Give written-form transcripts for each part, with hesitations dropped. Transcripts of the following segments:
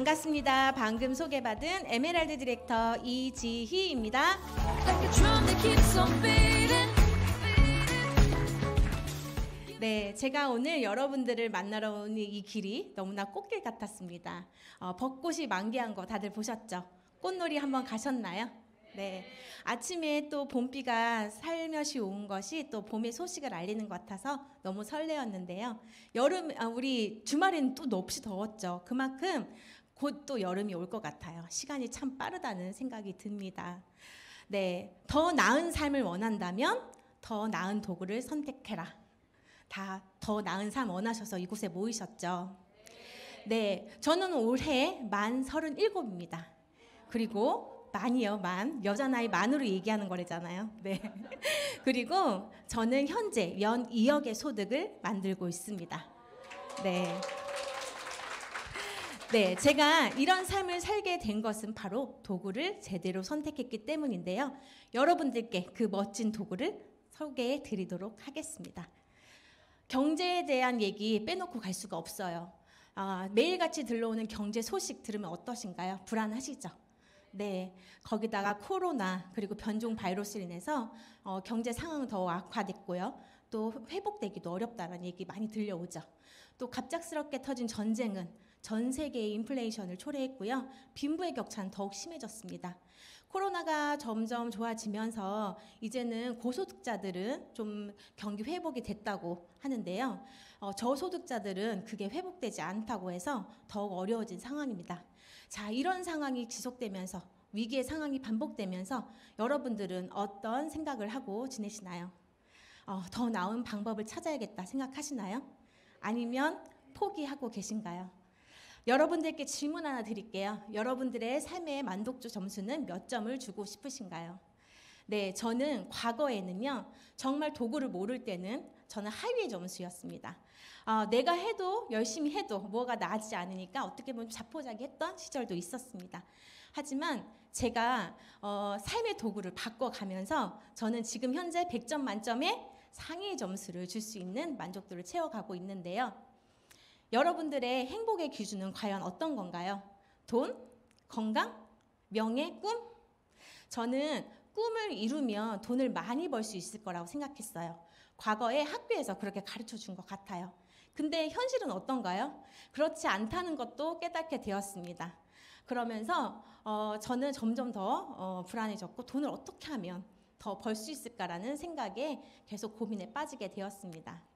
반갑습니다. 방금 소개받은 에메랄드 디렉터 이지희입니다. 네, 제가 오늘 여러분들을 만나러 온 이 길이 너무나 꽃길 같았습니다. 벚꽃이 만개한 거 다들 보셨죠? 꽃놀이 한번 가셨나요? 네, 아침에 또 봄비가 살며시 온 것이 또 봄의 소식을 알리는 것 같아서 너무 설레었는데요. 우리 주말에는 또 몹시 더웠죠. 그만큼 곧 또 여름이 올 것 같아요. 시간이 참 빠르다는 생각이 듭니다. 네, 더 나은 삶을 원한다면 더 나은 도구를 선택해라. 다 더 나은 삶 원하셔서 이곳에 모이셨죠. 네, 저는 올해 만 37입니다. 그리고 만이요, 만. 여자 나이 만으로 얘기하는 거래잖아요. 네. 그리고 저는 현재 연 2억의 소득을 만들고 있습니다. 네. 네, 제가 이런 삶을 살게 된 것은 바로 도구를 제대로 선택했기 때문인데요. 여러분들께 그 멋진 도구를 소개해 드리도록 하겠습니다. 경제에 대한 얘기 빼놓고 갈 수가 없어요. 매일같이 들러오는 경제 소식 들으면 어떠신가요? 불안하시죠? 네, 거기다가 코로나 그리고 변종 바이러스로 인해서 경제 상황은 더 악화됐고요. 또 회복되기도 어렵다는 얘기 많이 들려오죠. 또 갑작스럽게 터진 전쟁은 전 세계의 인플레이션을 초래했고요. 빈부의 격차는 더욱 심해졌습니다. 코로나가 점점 좋아지면서 이제는 고소득자들은 좀 경기 회복이 됐다고 하는데요. 저소득자들은 그게 회복되지 않다고 해서 더욱 어려워진 상황입니다. 자, 이런 상황이 지속되면서 위기의 상황이 반복되면서 여러분들은 어떤 생각을 하고 지내시나요? 더 나은 방법을 찾아야겠다 생각하시나요? 아니면 포기하고 계신가요? 여러분들께 질문 하나 드릴게요. 여러분들의 삶의 만족도 점수는 몇 점을 주고 싶으신가요? 네, 저는 과거에는요, 정말 도구를 모를 때는 저는 하위의 점수였습니다. 내가 해도 열심히 해도 뭐가 나아지지 않으니까 어떻게 보면 자포자기했던 시절도 있었습니다. 하지만 제가 삶의 도구를 바꿔가면서 저는 지금 현재 100점 만점에 상위 점수를 줄 수 있는 만족도를 채워가고 있는데요. 여러분들의 행복의 기준은 과연 어떤 건가요? 돈? 건강? 명예? 꿈? 저는 꿈을 이루면 돈을 많이 벌 수 있을 거라고 생각했어요. 과거에 학교에서 그렇게 가르쳐 준 것 같아요. 근데 현실은 어떤가요? 그렇지 않다는 것도 깨닫게 되었습니다. 그러면서 저는 점점 더 불안해졌고 돈을 어떻게 하면 더 벌 수 있을까라는 생각에 계속 고민에 빠지게 되었습니다.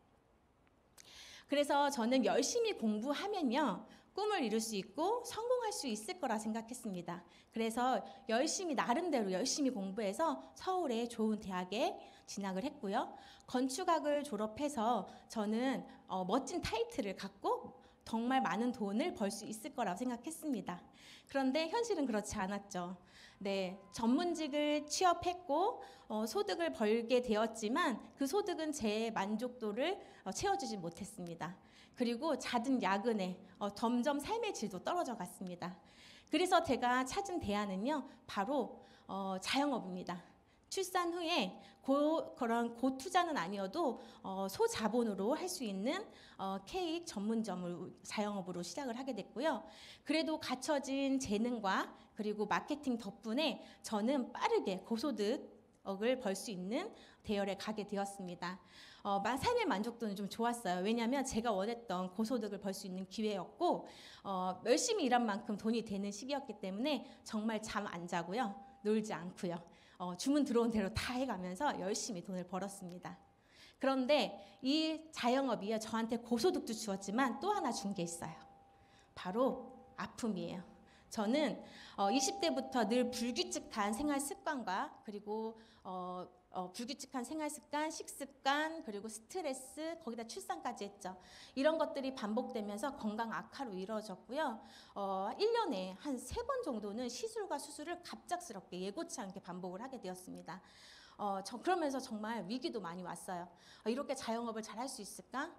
그래서 저는 열심히 공부하면요, 꿈을 이룰 수 있고 성공할 수 있을 거라 생각했습니다. 그래서 나름대로 열심히 공부해서 서울의 좋은 대학에 진학을 했고요. 건축학을 졸업해서 저는 멋진 타이틀을 갖고 정말 많은 돈을 벌 수 있을 거라고 생각했습니다. 그런데 현실은 그렇지 않았죠. 네, 전문직을 취업했고 소득을 벌게 되었지만 그 소득은 제 만족도를 채워주지 못했습니다. 그리고 잦은 야근에 점점 삶의 질도 떨어져 갔습니다. 그래서 제가 찾은 대안은요, 바로 자영업입니다. 출산 후에 그런 고투자는 아니어도 소자본으로 할 수 있는 케이크 전문점을 자영업으로 시작을 하게 됐고요. 그래도 갖춰진 재능과 그리고 마케팅 덕분에 저는 빠르게 고소득을 벌 수 있는 대열에 가게 되었습니다. 삶의 만족도는 좀 좋았어요. 왜냐하면 제가 원했던 고소득을 벌 수 있는 기회였고 열심히 일한 만큼 돈이 되는 시기였기 때문에 정말 잠 안 자고요. 놀지 않고요. 주문 들어온 대로 다 해가면서 열심히 돈을 벌었습니다. 그런데 이 자영업이요, 저한테 고소득도 주었지만 또 하나 준 게 있어요. 바로 아픔이에요. 저는 20대부터 늘 불규칙한 생활 습관과 그리고 불규칙한 생활 습관, 식습관, 그리고 스트레스, 거기다 출산까지 했죠. 이런 것들이 반복되면서 건강 악화로 이루어졌고요. 1년에 한 3번 정도는 시술과 수술을 갑작스럽게 예고치 않게 반복을 하게 되었습니다. 그러면서 정말 위기도 많이 왔어요. 이렇게 자영업을 잘 할 수 있을까?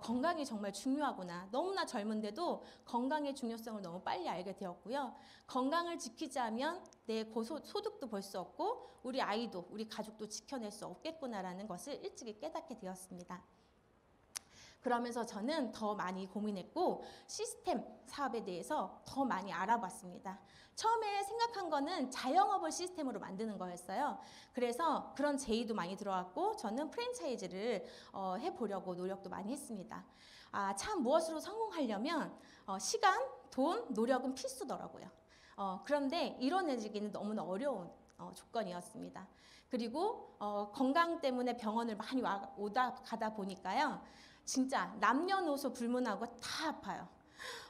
건강이 정말 중요하구나. 너무나 젊은데도 건강의 중요성을 너무 빨리 알게 되었고요. 건강을 지키자면 내 소득도 벌 수 없고 우리 아이도 우리 가족도 지켜낼 수 없겠구나라는 것을 일찍이 깨닫게 되었습니다. 그러면서 저는 더 많이 고민했고 시스템 사업에 대해서 더 많이 알아봤습니다. 처음에 생각한 거는 자영업을 시스템으로 만드는 거였어요. 그래서 그런 제의도 많이 들어왔고 저는 프랜차이즈를 해보려고 노력도 많이 했습니다. 참 무엇으로 성공하려면 시간, 돈, 노력은 필수더라고요. 그런데 이뤄내기는 너무나 어려운 조건이었습니다. 그리고 건강 때문에 병원을 많이 오다 가다 보니까요. 진짜 남녀노소 불문하고 다 아파요.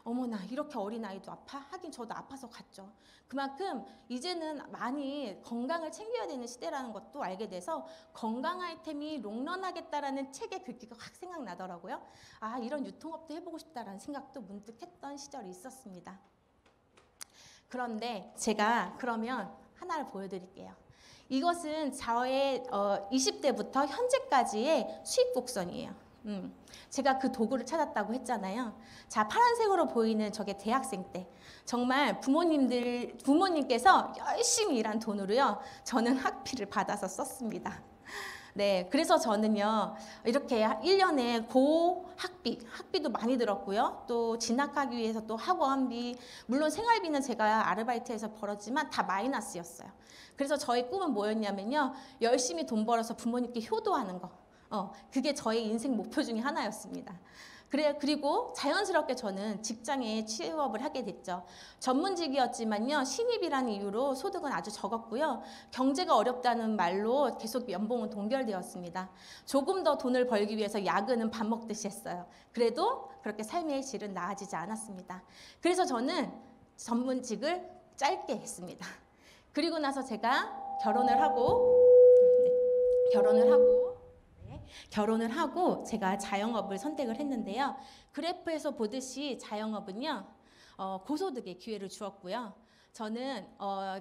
어머나 이렇게 어린아이도 아파? 하긴 저도 아파서 갔죠. 그만큼 이제는 많이 건강을 챙겨야 되는 시대라는 것도 알게 돼서 건강 아이템이 롱런하겠다라는 책의 글귀가 확 생각나더라고요. 이런 유통업도 해보고 싶다라는 생각도 문득 했던 시절이 있었습니다. 그런데 제가 그러면 하나를 보여드릴게요. 이것은 저의 20대부터 현재까지의 수입 곡선이에요. 제가 그 도구를 찾았다고 했잖아요. 자, 파란색으로 보이는 저게 대학생 때. 정말 부모님께서 열심히 일한 돈으로요. 저는 학비를 받아서 썼습니다. 네, 그래서 저는요, 이렇게 1년에 학비도 많이 들었고요. 또 진학하기 위해서 또 학원비, 물론 생활비는 제가 아르바이트에서 벌었지만 다 마이너스였어요. 그래서 저의 꿈은 뭐였냐면요, 열심히 돈 벌어서 부모님께 효도하는 거. 그게 저의 인생 목표 중에 하나였습니다. 그리고 자연스럽게 저는 직장에 취업을 하게 됐죠. 전문직이었지만요. 신입이라는 이유로 소득은 아주 적었고요. 경제가 어렵다는 말로 계속 연봉은 동결되었습니다. 조금 더 돈을 벌기 위해서 야근은 밥 먹듯이 했어요. 그래도 그렇게 삶의 질은 나아지지 않았습니다. 그래서 저는 전문직을 짧게 했습니다. 그리고 나서 제가 결혼을 하고 제가 자영업을 선택을 했는데요. 그래프에서 보듯이 자영업은요. 고소득의 기회를 주었고요. 저는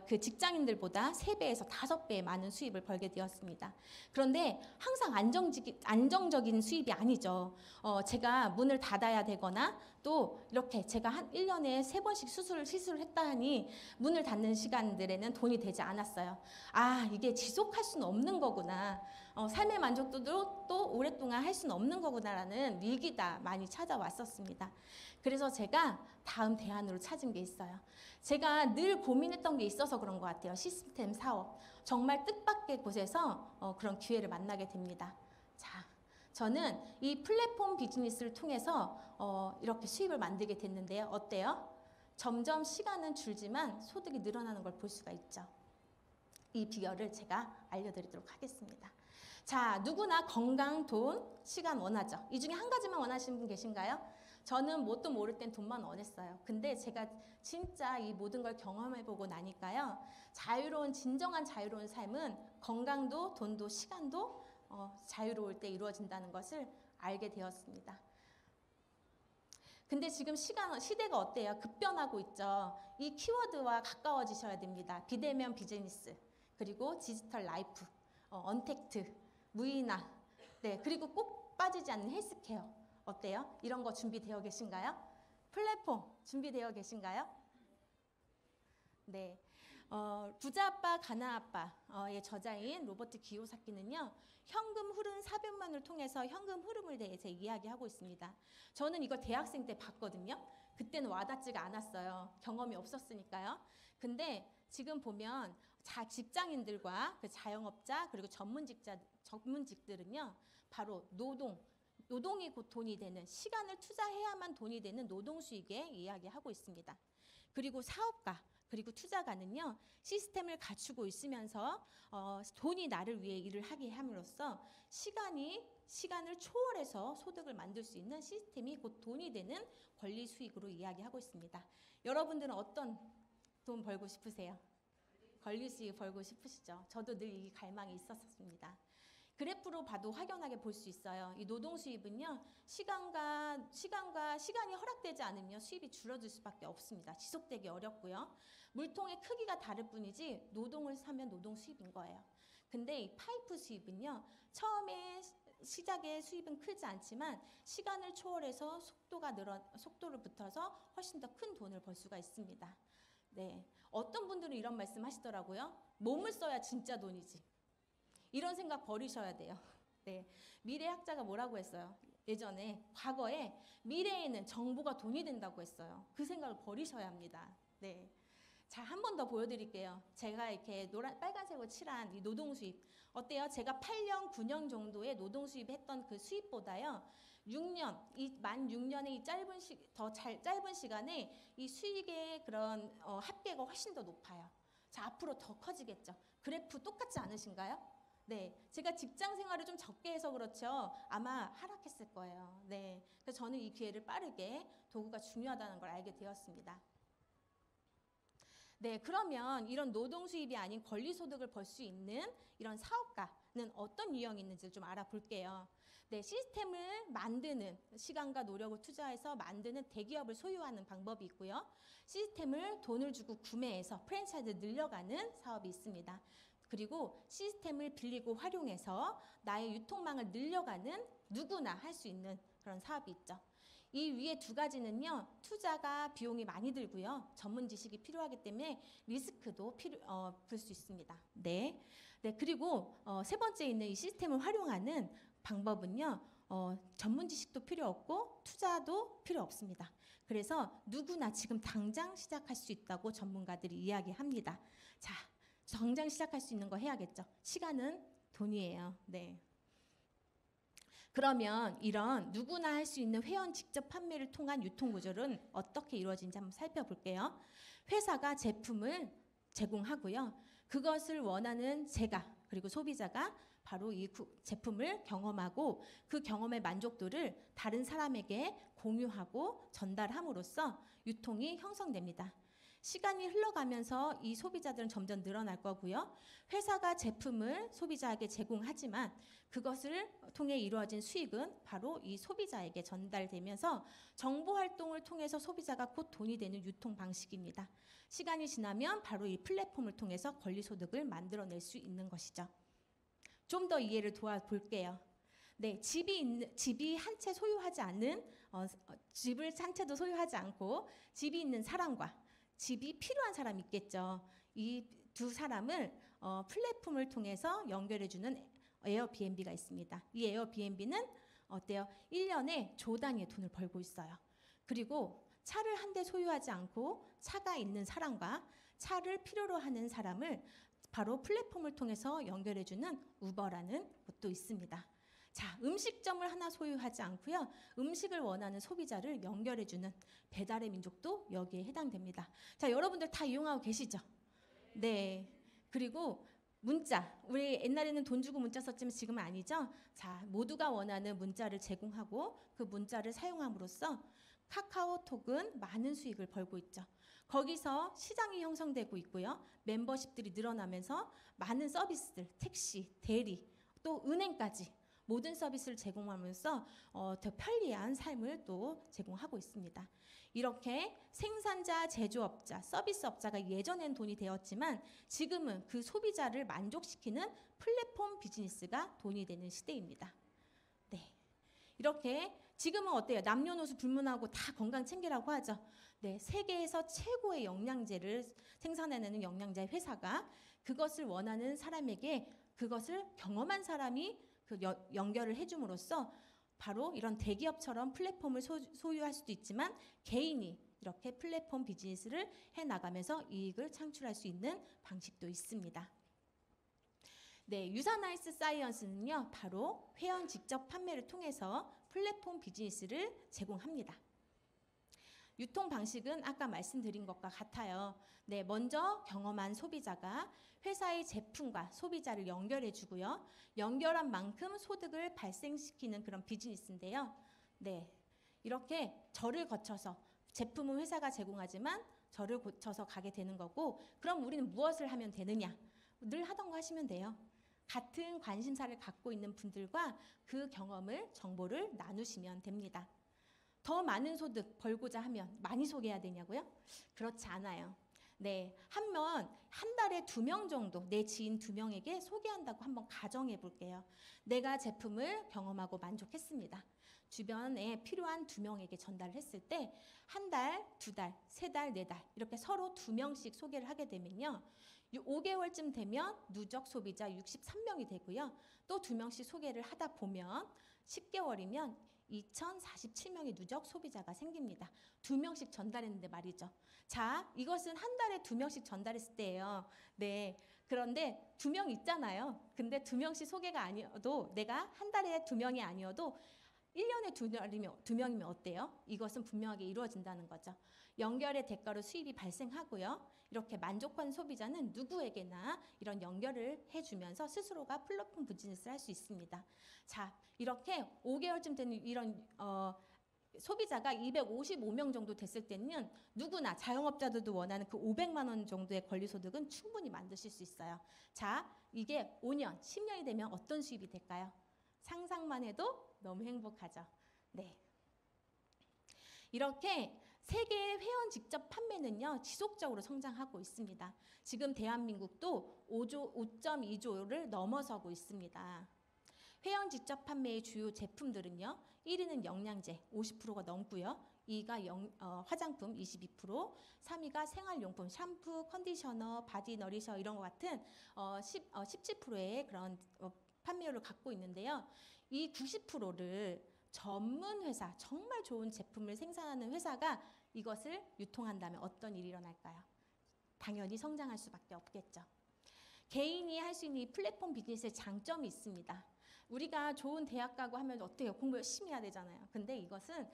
그 직장인들보다 3배에서 5배 많은 수입을 벌게 되었습니다. 그런데 항상 안정적인 수입이 아니죠. 제가 문을 닫아야 되거나 또 이렇게 제가 한 1년에 3번씩 시술을 했다 하니 문을 닫는 시간들에는 돈이 되지 않았어요. 이게 지속할 수는 없는 거구나. 삶의 만족도도 또 오랫동안 할 수는 없는 거구나라는 위기가 많이 찾아왔었습니다. 그래서 제가 다음 대안으로 찾은 게 있어요. 제가 늘 고민했던 게 있어서 그런 것 같아요. 시스템 사업. 정말 뜻밖의 곳에서 그런 기회를 만나게 됩니다. 자, 저는 이 플랫폼 비즈니스를 통해서 이렇게 수입을 만들게 됐는데요. 어때요? 점점 시간은 줄지만 소득이 늘어나는 걸 볼 수가 있죠. 이 비결을 제가 알려드리도록 하겠습니다. 자, 누구나 건강, 돈, 시간 원하죠. 이 중에 한 가지만 원하시는 분 계신가요? 저는 뭣도 모를 땐 돈만 원했어요. 근데 제가 진짜 이 모든 걸 경험해보고 나니까요. 진정한 자유로운 삶은 건강도, 돈도, 시간도 자유로울 때 이루어진다는 것을 알게 되었습니다. 근데 지금 시대가 어때요? 급변하고 있죠. 이 키워드와 가까워지셔야 됩니다. 비대면 비즈니스, 그리고 디지털 라이프, 언택트, 무인화, 네, 그리고 꼭 빠지지 않는 헬스케어. 어때요? 이런 거 준비되어 계신가요? 플랫폼 준비되어 계신가요? 네. 부자 아빠, 가난 아빠의 저자인 로버트 기요사키는요. 현금 흐름 400만을 통해서 현금 흐름을 대해서 이야기하고 있습니다. 저는 이걸 대학생 때 봤거든요. 그때는 와닿지가 않았어요. 경험이 없었으니까요. 근데 지금 보면 직장인들과 그 자영업자 그리고 전문직들은요. 바로 노동이 곧 돈이 되는, 시간을 투자해야만 돈이 되는 노동 수익에 이야기하고 있습니다. 그리고 사업가 그리고 투자가는요. 시스템을 갖추고 있으면서 돈이 나를 위해 일을 하게 함으로써 시간을 초월해서 소득을 만들 수 있는 시스템이 곧 돈이 되는 권리 수익으로 이야기하고 있습니다. 여러분들은 어떤 돈 벌고 싶으세요? 권리 수익 벌고 싶으시죠? 저도 늘 이 갈망이 있었습니다. 그래프로 봐도 확연하게 볼 수 있어요. 이 노동 수입은요. 시간이 허락되지 않으면 수입이 줄어들 수밖에 없습니다. 지속되기 어렵고요. 물통의 크기가 다를 뿐이지 노동을 사면 노동 수입인 거예요. 근데 이 파이프 수입은요. 처음에 시작의 수입은 크지 않지만 시간을 초월해서 속도를 붙어서 훨씬 더 큰 돈을 벌 수가 있습니다. 네, 어떤 분들은 이런 말씀 하시더라고요. 몸을 써야 진짜 돈이지. 이런 생각 버리셔야 돼요. 네, 미래학자가 뭐라고 했어요? 예전에 과거에 미래에는 정보가 돈이 된다고 했어요. 그 생각을 버리셔야 합니다. 네. 자, 한 번 더 보여드릴게요. 제가 이렇게 빨간색으로 칠한 이 노동 수입. 어때요? 제가 8년, 9년 정도의 노동 수입했던 그 수입보다요. 6년, 만 6년의 이 짧은 시간에 이 수익의 그런 합계가 훨씬 더 높아요. 자, 앞으로 더 커지겠죠. 그래프 똑같지 않으신가요? 네, 제가 직장 생활을 좀 적게 해서 그렇죠. 아마 하락했을 거예요. 네, 그래서 저는 이 기회를 빠르게 도구가 중요하다는 걸 알게 되었습니다. 네, 그러면 이런 노동 수입이 아닌 권리 소득을 벌 수 있는 이런 사업가는 어떤 유형이 있는지 좀 알아볼게요. 네, 시스템을 만드는 시간과 노력을 투자해서 만드는 대기업을 소유하는 방법이 있고요. 시스템을 돈을 주고 구매해서 프랜차이즈 늘려가는 사업이 있습니다. 그리고 시스템을 빌리고 활용해서 나의 유통망을 늘려가는 누구나 할 수 있는 그런 사업이 있죠. 이 위에 두 가지는요, 투자가 비용이 많이 들고요, 전문 지식이 필요하기 때문에 리스크도 불 수 있습니다. 네. 네, 그리고 세 번째 있는 이 시스템을 활용하는 방법은요, 전문 지식도 필요 없고 투자도 필요 없습니다. 그래서 누구나 지금 당장 시작할 수 있다고 전문가들이 이야기합니다. 자, 당장 시작할 수 있는 거 해야겠죠. 시간은 돈이에요. 네. 그러면 이런 누구나 할 수 있는 회원 직접 판매를 통한 유통 구조는 어떻게 이루어지는지 한번 살펴볼게요. 회사가 제품을 제공하고요. 그것을 원하는 제가 그리고 소비자가 바로 이 제품을 경험하고 그 경험의 만족도를 다른 사람에게 공유하고 전달함으로써 유통이 형성됩니다. 시간이 흘러가면서 이 소비자들은 점점 늘어날 거고요. 회사가 제품을 소비자에게 제공하지만 그것을 통해 이루어진 수익은 바로 이 소비자에게 전달되면서 정보 활동을 통해서 소비자가 곧 돈이 되는 유통 방식입니다. 시간이 지나면 바로 이 플랫폼을 통해서 권리소득을 만들어낼 수 있는 것이죠. 좀 더 이해를 도와볼게요. 네, 집이 한 채 소유하지 않는 집을 한 채도 소유하지 않고 집이 있는 사람과 집이 필요한 사람이 있겠죠. 이 두 사람을 플랫폼을 통해서 연결해주는 에어비앤비가 있습니다. 이 에어비앤비는 어때요? 1년에 조 단위의 돈을 벌고 있어요. 그리고 차를 한 대 소유하지 않고 차가 있는 사람과 차를 필요로 하는 사람을 바로 플랫폼을 통해서 연결해주는 우버라는 곳도 있습니다. 자, 음식점을 하나 소유하지 않고요. 음식을 원하는 소비자를 연결해주는 배달의 민족도 여기에 해당됩니다. 자, 여러분들 다 이용하고 계시죠? 네. 그리고 문자, 우리 옛날에는 돈 주고 문자 썼지만 지금은 아니죠? 자, 모두가 원하는 문자를 제공하고 그 문자를 사용함으로써 카카오톡은 많은 수익을 벌고 있죠. 거기서 시장이 형성되고 있고요. 멤버십들이 늘어나면서 많은 서비스들, 택시, 대리, 또 은행까지 모든 서비스를 제공하면서 더 편리한 삶을 또 제공하고 있습니다. 이렇게 생산자, 제조업자, 서비스업자가 예전엔 돈이 되었지만 지금은 그 소비자를 만족시키는 플랫폼 비즈니스가 돈이 되는 시대입니다. 네. 이렇게 지금은 어때요? 남녀노소 불문하고 다 건강 챙기라고 하죠. 네, 세계에서 최고의 영양제를 생산해내는 영양제 회사가 그것을 원하는 사람에게 그것을 경험한 사람이 연결을 해줌으로써 바로 이런 대기업처럼 플랫폼을 소유할 수도 있지만 개인이 이렇게 플랫폼 비즈니스를 해나가면서 이익을 창출할 수 있는 방식도 있습니다. 네, 유사나이스 사이언스는요, 바로 회원 직접 판매를 통해서 플랫폼 비즈니스를 제공합니다. 유통 방식은 아까 말씀드린 것과 같아요. 네, 먼저 경험한 소비자가 회사의 제품과 소비자를 연결해 주고요. 연결한 만큼 소득을 발생시키는 그런 비즈니스인데요. 네, 이렇게 절을 거쳐서 제품은 회사가 제공하지만 절을 거쳐서 가게 되는 거고, 그럼 우리는 무엇을 하면 되느냐? 늘 하던 거 하시면 돼요. 같은 관심사를 갖고 있는 분들과 그 경험을, 정보를 나누시면 됩니다. 더 많은 소득 벌고자 하면 많이 소개해야 되냐고요? 그렇지 않아요. 네, 한 달에 2명 정도, 내 지인 2명에게 소개한다고 한번 가정해 볼게요. 내가 제품을 경험하고 만족했습니다. 주변에 필요한 2명에게 전달을 했을 때 한 달, 2달, 3달, 4달 이렇게 서로 2명씩 소개를 하게 되면요. 5개월쯤 되면 누적 소비자 63명이 되고요. 또 2명씩 소개를 하다 보면 10개월이면 2047명의 누적 소비자가 생깁니다. 2명씩 전달했는데 말이죠. 자, 이것은 한 달에 2명씩 전달했을 때예요. 네. 그런데 2명 있잖아요. 근데 2명씩 소개가 아니어도 내가 한 달에 2명이 아니어도 1년에 2명이면 어때요? 이것은 분명하게 이루어진다는 거죠. 연결의 대가로 수입이 발생하고요. 이렇게 만족한 소비자는 누구에게나 이런 연결을 해주면서 스스로가 플랫폼 비즈니스를 할 수 있습니다. 자, 이렇게 5개월쯤 되는 이런 소비자가 255명 정도 됐을 때는 누구나 자영업자들도 원하는 그 500만 원 정도의 권리소득은 충분히 만드실 수 있어요. 자, 이게 5년, 10년이 되면 어떤 수입이 될까요? 상상만 해도 너무 행복하죠. 네. 이렇게 세계 회원 직접 판매는요, 지속적으로 성장하고 있습니다. 지금 대한민국도 5.2조를 넘어서고 있습니다. 회원 직접 판매의 주요 제품들은요, 1위는 영양제 50%가 넘고요. 2위가 화장품 22%, 3위가 생활용품, 샴푸, 컨디셔너, 바디 너리셔 이런 것 같은 17%의 그런 판매율을 갖고 있는데요. 이 90%를 전문 회사, 정말 좋은 제품을 생산하는 회사가 이것을 유통한다면 어떤 일이 일어날까요? 당연히 성장할 수밖에 없겠죠. 개인이 할 수 있는 이 플랫폼 비즈니스의 장점이 있습니다. 우리가 좋은 대학 가고 하면 어때요? 공부 열심히 해야 되잖아요. 근데 이것은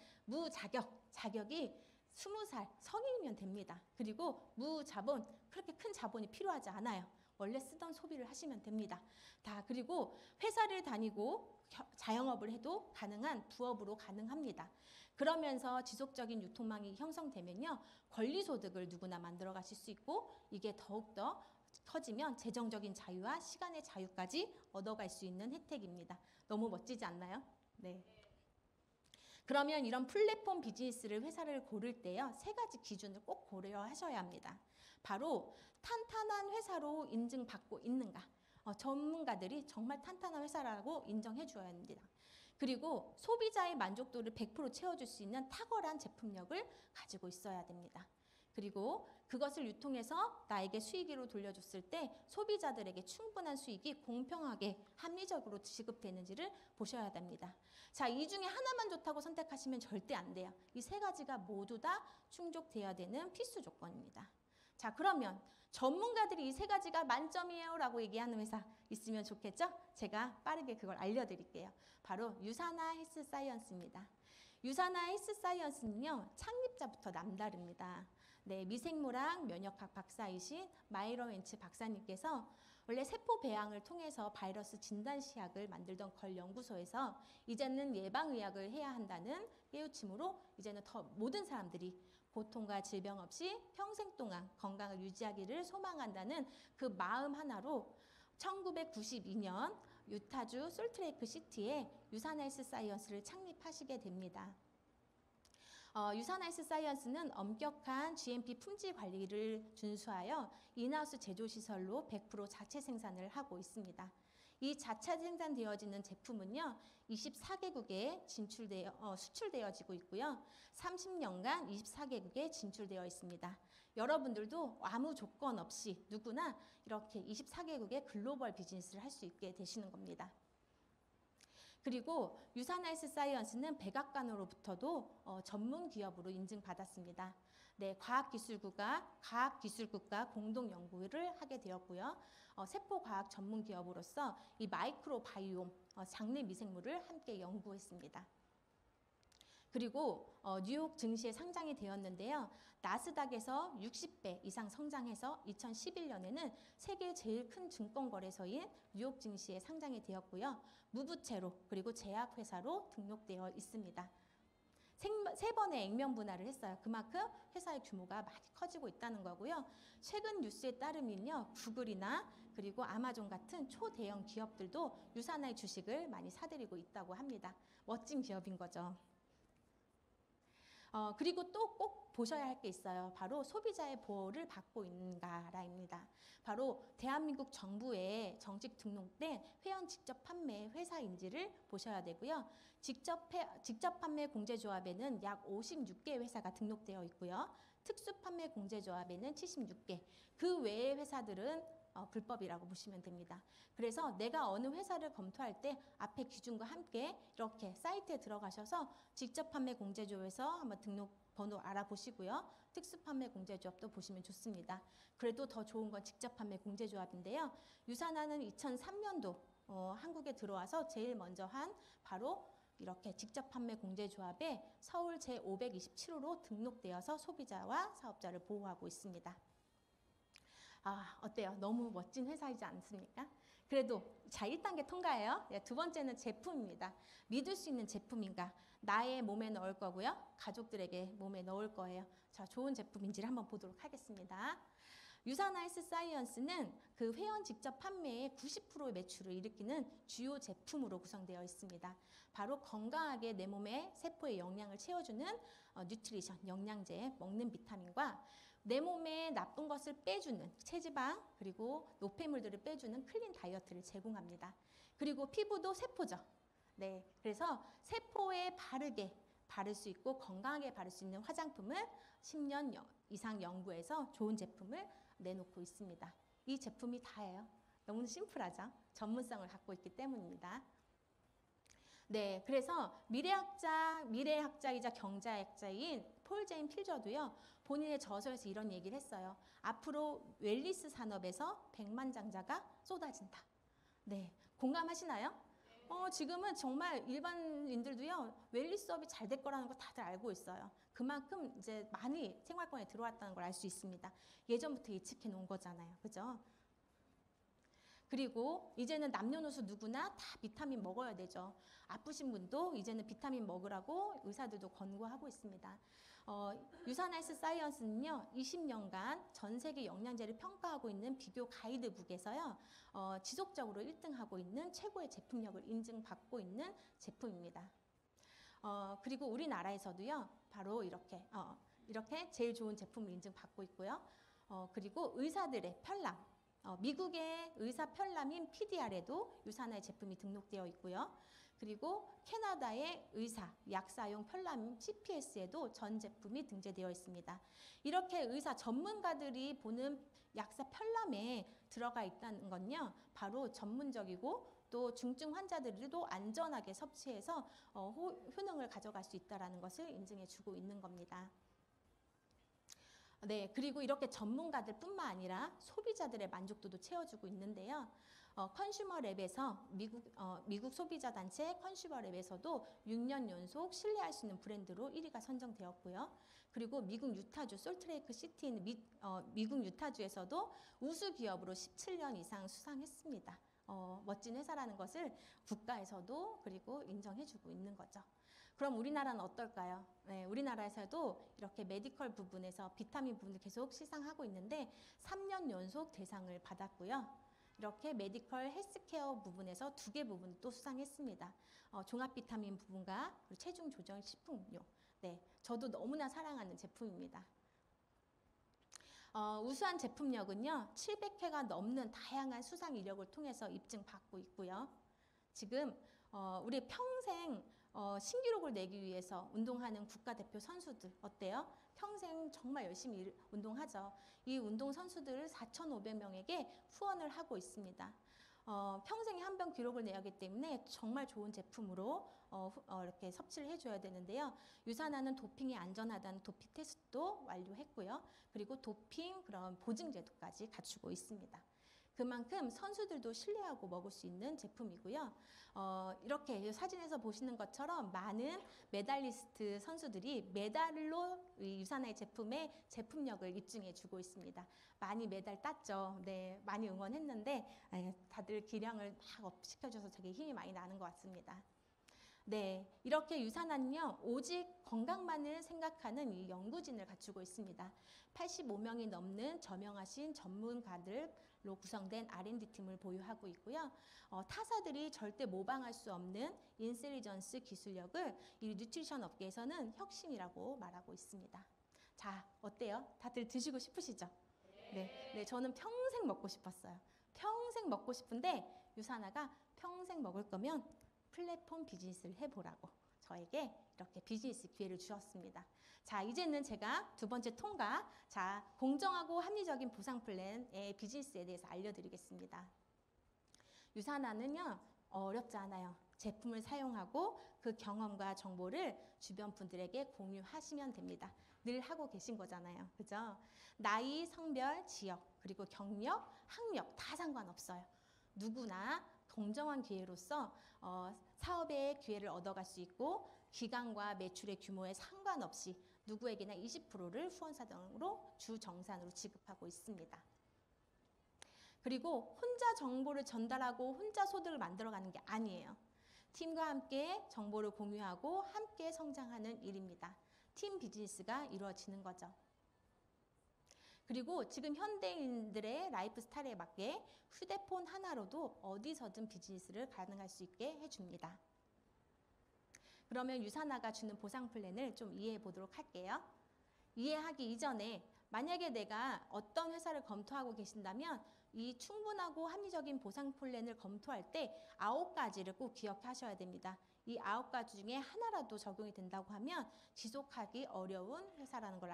자격이 20살 성인이면 됩니다. 그리고 무자본, 그렇게 큰 자본이 필요하지 않아요. 원래 쓰던 소비를 하시면 됩니다. 그리고 회사를 다니고 자영업을 해도 가능한 부업으로 가능합니다. 그러면서 지속적인 유통망이 형성되면요, 권리소득을 누구나 만들어 가실 수 있고, 이게 더욱더 커지면 재정적인 자유와 시간의 자유까지 얻어갈 수 있는 혜택입니다. 너무 멋지지 않나요? 네. 그러면 이런 플랫폼 비즈니스를 회사를 고를 때요, 3가지 기준을 꼭 고려하셔야 합니다. 바로 탄탄한 회사로 인증받고 있는가, 전문가들이 정말 탄탄한 회사라고 인정해 줘야 합니다. 그리고 소비자의 만족도를 100% 채워줄 수 있는 탁월한 제품력을 가지고 있어야 됩니다. 그리고 그것을 유통해서 나에게 수익으로 돌려줬을 때 소비자들에게 충분한 수익이 공평하게 합리적으로 지급되는지를 보셔야 됩니다. 자, 이 중에 하나만 좋다고 선택하시면 절대 안 돼요. 이 3가지가 모두 다 충족되어야 되는 필수 조건입니다. 자, 그러면 전문가들이 이 3가지가 만점이에요 라고 얘기하는 회사 있으면 좋겠죠? 제가 빠르게 그걸 알려드릴게요. 바로 유사나 헬스사이언스입니다. 유사나 헬스사이언스는요, 창립자부터 남다릅니다. 네, 미생물학 면역학 박사이신 마이러 웬츠 박사님께서 원래 세포 배양을 통해서 바이러스 진단 시약을 만들던 걸 연구소에서 이제는 예방의학을 해야 한다는 깨우침으로 이제는 더 모든 사람들이 고통과 질병 없이 평생 동안 건강을 유지하기를 소망한다는 그 마음 하나로 1992년 유타주 솔트레이크 시티에 유사나 헬스사이언스를 창립하시게 됩니다. 유사나 헬스사이언스는 엄격한 GMP 품질 관리를 준수하여 인하우스 제조시설로 100% 자체 생산을 하고 있습니다. 이 자체 생산되어지는 제품은요, 24개국에 수출되어지고 있고요. 30년간 24개국에 진출되어 있습니다. 여러분들도 아무 조건 없이 누구나 이렇게 24개국의 글로벌 비즈니스를 할 수 있게 되시는 겁니다. 그리고 유사나 헬스사이언스는 백악관으로부터도 전문 기업으로 인증받았습니다. 네, 과학기술국가 공동 연구를 하게 되었고요. 세포과학 전문 기업으로서 이 마이크로바이옴 장내 미생물을 함께 연구했습니다. 그리고 뉴욕 증시에 상장이 되었는데요. 나스닥에서 60배 이상 성장해서 2011년에는 세계 제일 큰 증권거래소인 뉴욕 증시에 상장이 되었고요. 무부채로 그리고 제약회사로 등록되어 있습니다. 3번의 액면 분할을 했어요. 그만큼 회사의 규모가 많이 커지고 있다는 거고요. 최근 뉴스에 따르면요, 구글이나 그리고 아마존 같은 초대형 기업들도 유사나의 주식을 많이 사들이고 있다고 합니다. 멋진 기업인 거죠. 그리고 또 꼭 보셔야 할 게 있어요. 바로 소비자의 보호를 받고 있는가라입니다. 바로 대한민국 정부에 정식 등록된 회원 직접 판매 회사인지를 보셔야 되고요. 직접 판매 공제조합에는 약 56개 회사가 등록되어 있고요. 특수 판매 공제조합에는 76개, 그 외의 회사들은 불법이라고 보시면 됩니다. 그래서 내가 어느 회사를 검토할 때 앞에 기준과 함께 이렇게 사이트에 들어가셔서 직접 판매 공제조에서 한번 등록 번호 알아보시고요. 특수판매 공제조합도 보시면 좋습니다. 그래도 더 좋은 건 직접 판매 공제조합인데요. 유산화는 2003년도 한국에 들어와서 제일 먼저 한 바로 이렇게 직접 판매 공제조합에 서울 제527호로 등록되어서 소비자와 사업자를 보호하고 있습니다. 아, 어때요? 너무 멋진 회사이지 않습니까? 그래도 자, 1단계 통과예요. 네, 두 번째는 제품입니다. 믿을 수 있는 제품인가? 나의 몸에 넣을 거고요. 가족들에게 몸에 넣을 거예요. 자, 좋은 제품인지를 한번 보도록 하겠습니다. 유산화 헬스 사이언스는 그 회원 직접 판매의 90%의 매출을 일으키는 주요 제품으로 구성되어 있습니다. 바로 건강하게 내 몸의 세포의 영양을 채워주는 뉴트리션, 영양제, 먹는 비타민과 내 몸에 나쁜 것을 빼주는 체지방 그리고 노폐물들을 빼주는 클린 다이어트를 제공합니다. 그리고 피부도 세포죠. 네, 그래서 세포에 바르게 바를 수 있고 건강하게 바를 수 있는 화장품을 10년 이상 연구해서 좋은 제품을 내놓고 있습니다. 이 제품이 다예요. 너무 심플하죠? 전문성을 갖고 있기 때문입니다. 네, 그래서 미래학자이자 경제학자인 폴 제인 필저도요. 본인의 저서에서 이런 얘기를 했어요. 앞으로 웰니스 산업에서 백만장자가 쏟아진다. 네, 공감하시나요? 지금은 정말 일반인들도요, 웰니스업이 잘 될 거라는 거 다들 알고 있어요. 그만큼 이제 많이 생활권에 들어왔다는 걸 알 수 있습니다. 예전부터 예측해 놓은 거잖아요. 그죠? 그리고 이제는 남녀노소 누구나 다 비타민 먹어야 되죠. 아프신 분도 이제는 비타민 먹으라고 의사들도 권고하고 있습니다. 유산화 헬스 사이언스는요, 20년간 전 세계 영양제를 평가하고 있는 비교 가이드북에서요, 지속적으로 1등하고 있는 최고의 제품력을 인증받고 있는 제품입니다. 그리고 우리나라에서도요, 바로 이렇게 제일 좋은 제품을 인증받고 있고요. 그리고 의사들의 편람, 미국의 의사 편람인 PDR에도 유산화의 제품이 등록되어 있고요. 그리고 캐나다의 의사 약사용 편람인 CPS에도 전 제품이 등재되어 있습니다. 이렇게 의사 전문가들이 보는 약사 편람에 들어가 있다는 건요, 바로 전문적이고 또 중증 환자들도 안전하게 섭취해서 효능을 가져갈 수 있다는 것을 인증해 주고 있는 겁니다. 네, 그리고 이렇게 전문가들 뿐만 아니라 소비자들의 만족도도 채워주고 있는데요. 컨슈머랩에서 미국 소비자 단체 컨슈머랩에서도 6년 연속 신뢰할 수 있는 브랜드로 1위가 선정되었고요. 그리고 미국 유타주 솔트레이크 시티인 미국 유타주에서도 우수 기업으로 17년 이상 수상했습니다. 멋진 회사라는 것을 국가에서도 그리고 인정해주고 있는 거죠. 그럼 우리나라는 어떨까요? 네, 우리나라에서도 이렇게 메디컬 부분에서 비타민 부분을 계속 시상하고 있는데 3년 연속 대상을 받았고요. 이렇게 메디컬 헬스케어 부분에서 2개 부분 또 수상했습니다. 종합 비타민 부분과 체중 조절 식품요. 네, 저도 너무나 사랑하는 제품입니다. 우수한 제품력은요, 700회가 넘는 다양한 수상 이력을 통해서 입증받고 있고요. 지금 우리 평생 신기록을 내기 위해서 운동하는 국가대표 선수들 어때요? 평생 정말 열심히 운동하죠. 이 운동 선수들을 4,500명에게 후원을 하고 있습니다. 평생에 한 번 기록을 내야 하기 때문에 정말 좋은 제품으로 이렇게 섭취를 해줘야 되는데요. 유산화는 도핑이 안전하다는 도핑 테스트도 완료했고요. 그리고 도핑 그런 보증 제도까지 갖추고 있습니다. 그만큼 선수들도 신뢰하고 먹을 수 있는 제품이고요. 이렇게 사진에서 보시는 것처럼 많은 메달리스트 선수들이 메달로 이 유산화의 제품의 제품력을 입증해 주고 있습니다. 많이 메달 땄죠. 네, 많이 응원했는데 다들 기량을 막 업시켜줘서 되게 힘이 많이 나는 것 같습니다. 네, 이렇게 유산화는요, 오직 건강만을 생각하는 이 연구진을 갖추고 있습니다. 85명이 넘는 저명하신 전문가들로 구성된 R&D팀을 보유하고 있고요. 타사들이 절대 모방할 수 없는 인텔리전스 기술력을 이 뉴트리션 업계에서는 혁신이라고 말하고 있습니다. 자, 어때요? 다들 드시고 싶으시죠? 네, 저는 평생 먹고 싶었어요. 평생 먹고 싶은데 유산화가 평생 먹을 거면 플랫폼 비즈니스를 해보라고 저에게 이렇게 비즈니스 기회를 주었습니다. 자, 이제는 제가 두 번째 통과, 자, 공정하고 합리적인 보상 플랜의 비즈니스에 대해서 알려드리겠습니다. 유산화는요, 어렵지 않아요. 제품을 사용하고 그 경험과 정보를 주변 분들에게 공유하시면 됩니다. 늘 하고 계신 거잖아요. 그죠? 나이, 성별, 지역, 그리고 경력, 학력 다 상관없어요. 누구나 공정한 기회로서 사업의 기회를 얻어갈 수 있고 기간과 매출의 규모에 상관없이 누구에게나 20%를 후원사등으로 주정산으로 지급하고 있습니다. 그리고 혼자 정보를 전달하고 혼자 소득을 만들어가는 게 아니에요. 팀과 함께 정보를 공유하고 함께 성장하는 일입니다. 팀 비즈니스가 이루어지는 거죠. 그리고 지금 현대인들의 라이프 스타일에 맞게 휴대폰 하나로도 어디서든 비즈니스를 가능할 수 있게 해줍니다. 그러면 유산화가 주는 보상 플랜을 좀 이해해 보도록 할게요. 이해하기 이전에 만약에 내가 어떤 회사를 검토하고 계신다면 이 충분하고 합리적인 보상 플랜을 검토할 때 9가지를 꼭 기억하셔야 됩니다. 이 9가지 중에 하나라도 적용이 된다고 하면 지속하기 어려운 회사라는 걸